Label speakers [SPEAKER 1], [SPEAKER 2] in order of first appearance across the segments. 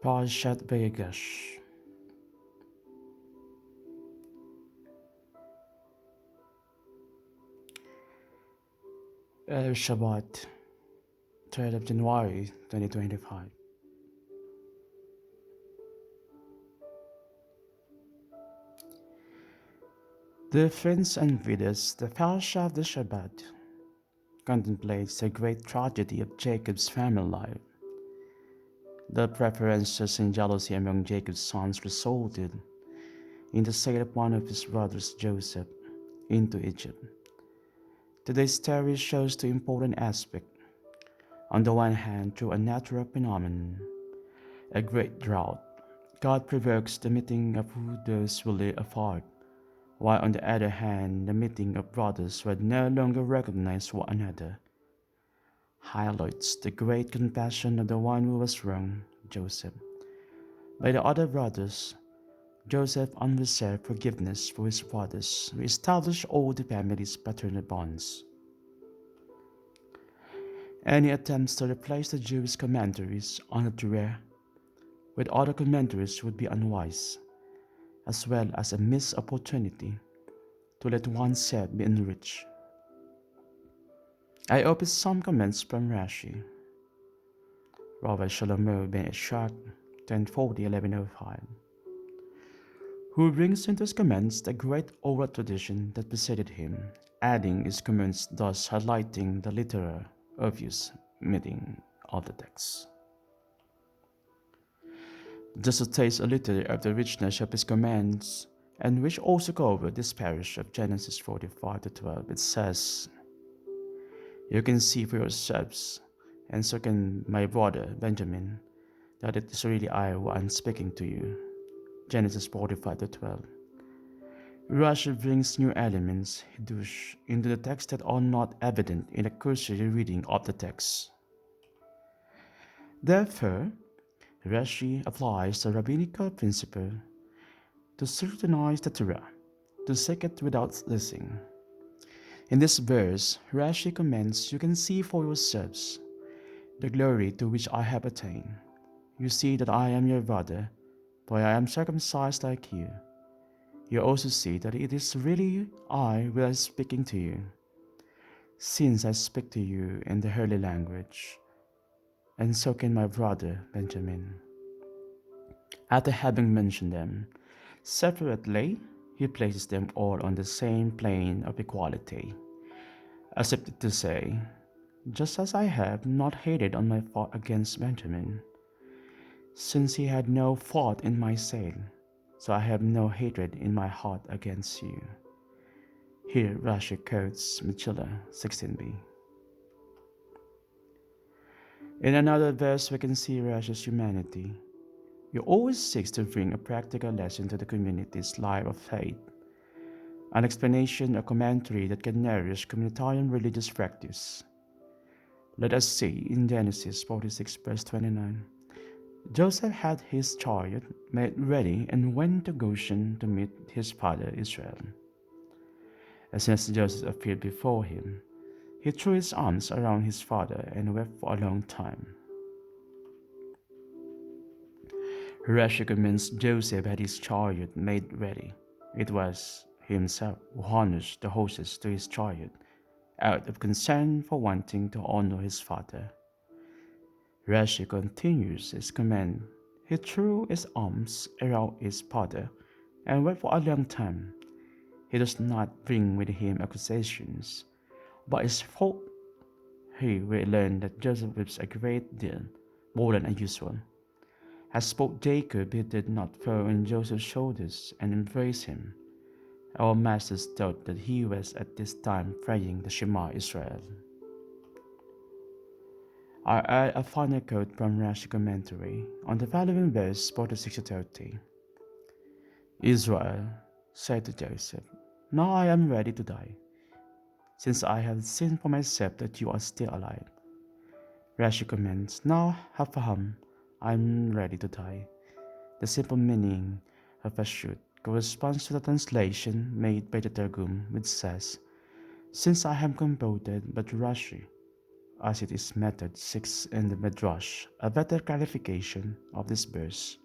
[SPEAKER 1] Parashat Vayigash. Erev Shabbat, 3rd of January 2025. Dear friends and readers, the Parasha of the Shabbat contemplates the great tragedy of Jacob's family life. The preferences and jealousy among Jacob's sons resulted in the sale of one of his brothers, Joseph, into Egypt. Today's story shows two important aspects. On the one hand, through a natural phenomenon, a great drought, God provokes the meeting of those who live apart, while on the other hand, the meeting of brothers who had no longer recognized one another highlights the great compassion of the one who was wronged, Joseph. By the other brothers, Joseph unreserved forgiveness for his brothers, who established all the family's paternal bonds. Any attempts to replace the Jewish commentaries on the Torah with other commentaries would be unwise, as well as a missed opportunity to let oneself be enriched. I opened some comments from Rashi. Rabbi Shlomo ben Eshach, 1040-1105, who brings into his comments the great oral tradition that preceded him, adding his comments, thus highlighting the literal obvious meaning of the text. Just to taste a little of the richness of his comments, and which also cover this parish of Genesis 45-12, it says, "You can see for yourselves, and so can my brother Benjamin, that it is really I who am speaking to you." Genesis 45-12. Rashi brings new elements, hidush, into the text that are not evident in a cursory reading of the text. Therefore, Rashi applies the rabbinical principle to scrutinize the Torah, to seek it without listening. In this verse, Rashi comments, "You can see for yourselves the glory to which I have attained. You see that I am your brother, for I am circumcised like you. You also see that it is really I who is speaking to you, since I speak to you in the holy language, and so can my brother Benjamin." After having mentioned them separately, he places them all on the same plane of equality, as if to say, "Just as I have not hated on my part against Benjamin, since he had no fault in my sale, so I have no hatred in my heart against you." Here Rashi quotes Michela 16b. In another verse we can see Rashi's humanity. He always seeks to bring a practical lesson to the community's life of faith, an explanation or commentary that can nourish communitarian religious practice. Let us see in Genesis 46 verse 29. Joseph had his chariot made ready and went to Goshen to meet his father Israel. As soon as Joseph appeared before him, he threw his arms around his father and wept for a long time. Rashi comments Joseph had his chariot made ready. It was himself who harnessed the horses to his chariot, out of concern for wanting to honor his father. Rashi continues his comment. He threw his arms around his father and wept for a long time. He does not bring with him accusations, but his hope. He will learn that Joseph weeps a great deal, more than usual. As spoke Jacob, he did not throw on Joseph's shoulders and embrace him. Our masters thought that he was at this time praying the Shema Israel. I add a final quote from Rashi commentary on the following verse 46-30. Israel said to Joseph, "Now I am ready to die, since I have seen for myself that you are still alive." Rashi comments, "Now Hafaham, I am ready to die." The simple meaning of Pashut corresponds to the translation made by the Targum, which says, "Since I am comforted," but Rashi as it is method 6 in the Midrash, a better clarification of this verse.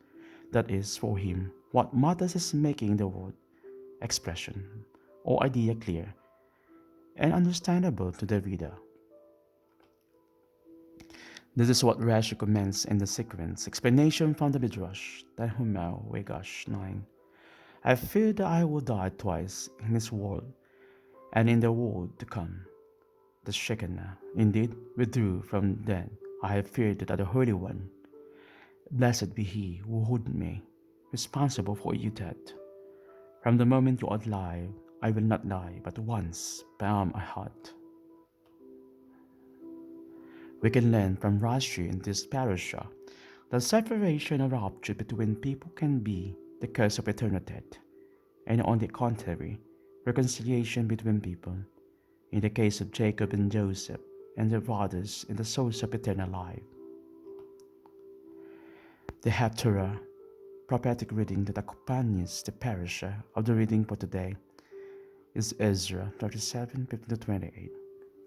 [SPEAKER 1] That is, for him, what matters is making the word, expression, or idea clear and understandable to the reader. This is what Rashi comments in the sequence. Explanation from the Midrash, Tanhumel, Vayigash 9. I fear that I will die twice in this world and in the world to come. The Shekinah indeed withdrew from then. I have feared that the Holy One, blessed be He who hold me responsible for your death. From the moment you are alive, I will not lie, but once bound my heart. We can learn from Rashi in this parasha that separation or rupture between people can be the curse of eternal death, and on the contrary, reconciliation between people, in the case of Jacob and Joseph and their brothers, in the source of eternal life. The Haftarah, prophetic reading that accompanies the parasha of the reading for today, is Ezra 37:15-28.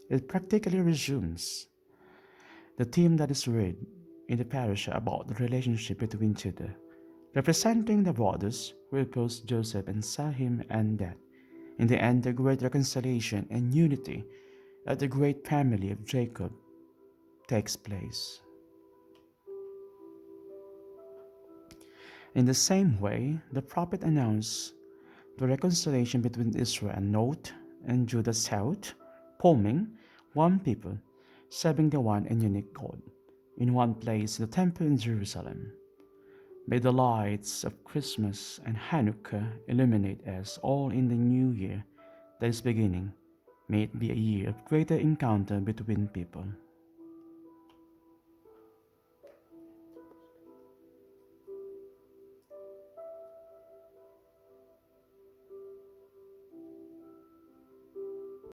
[SPEAKER 1] It practically resumes the theme that is read in the parasha about the relationship between Judah, representing the brothers who opposed Joseph and saw him and that, in the end, the great reconciliation and unity of the great family of Jacob takes place. In the same way, the prophet announced the reconciliation between Israel and North and Judah South, forming one people, serving the one and unique God, in one place, the temple in Jerusalem. May the lights of Christmas and Hanukkah illuminate us all in the new year that is beginning. May it be a year of greater encounter between people.